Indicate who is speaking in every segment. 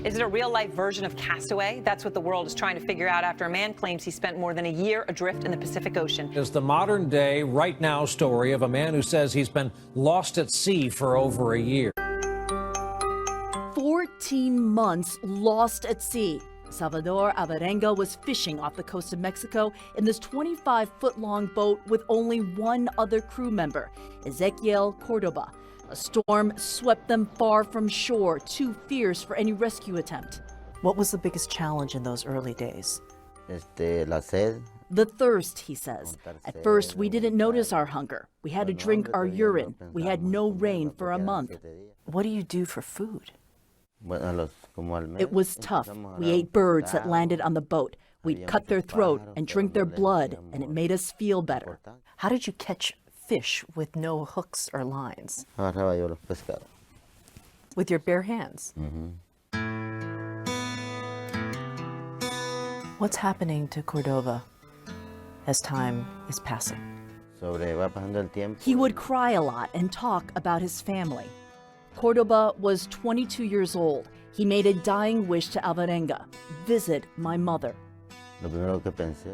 Speaker 1: Is it a real-life version of Castaway? That's what the world is trying to figure out after a man claims he spent more than a year adrift in the Pacific Ocean.
Speaker 2: Is the modern day, right now story of a man who says he's been lost at sea for over a year.
Speaker 3: 14 months lost at sea. Salvador Alvarenga was fishing off the coast of Mexico in this 25-foot-long boat with only one other crew member, Ezequiel Cordoba. A storm swept them far from shore, too fierce for any rescue attempt.
Speaker 4: What was the biggest challenge in those early days?
Speaker 5: La sed.
Speaker 3: The thirst, he says. At first, we didn't notice our hunger. We had to drink our urine. We had no rain for a month.
Speaker 4: What do you do for food?
Speaker 3: It was tough. We ate birds that landed on the boat. We'd cut their throat and drink their blood, and it made us feel better.
Speaker 4: How did you catch fish with no hooks or lines? With your bare hands? What's happening to Cordova as time is passing?
Speaker 3: He would cry a lot and talk about his family. Cordoba was 22 years old. He made a dying wish to Alvarenga, visit my mother.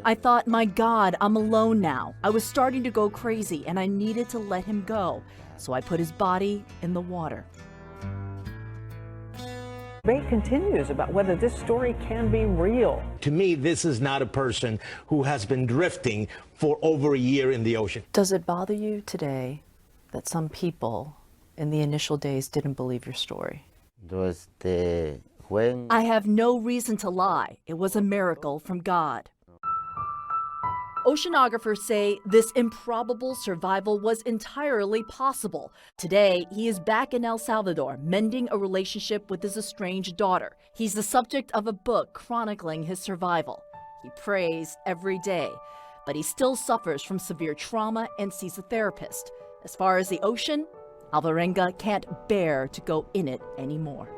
Speaker 3: I thought, my God, I'm alone now. I was starting to go crazy and I needed to let him go. So I put his body in the water.
Speaker 6: Debate continues about whether this story can be real.
Speaker 7: To me, this is not a person who has been drifting for over a year in the ocean.
Speaker 4: Does it bother you today that some people in the initial days didn't believe your story?
Speaker 3: I have no reason to lie. It was a miracle from God. Oceanographers say this improbable survival was entirely possible. Today, he is back in El Salvador, mending a relationship with his estranged daughter. He's the subject of a book chronicling his survival. He prays every day, but he still suffers from severe trauma and sees a therapist. As far as the ocean, Alvarenga can't bear to go in it anymore.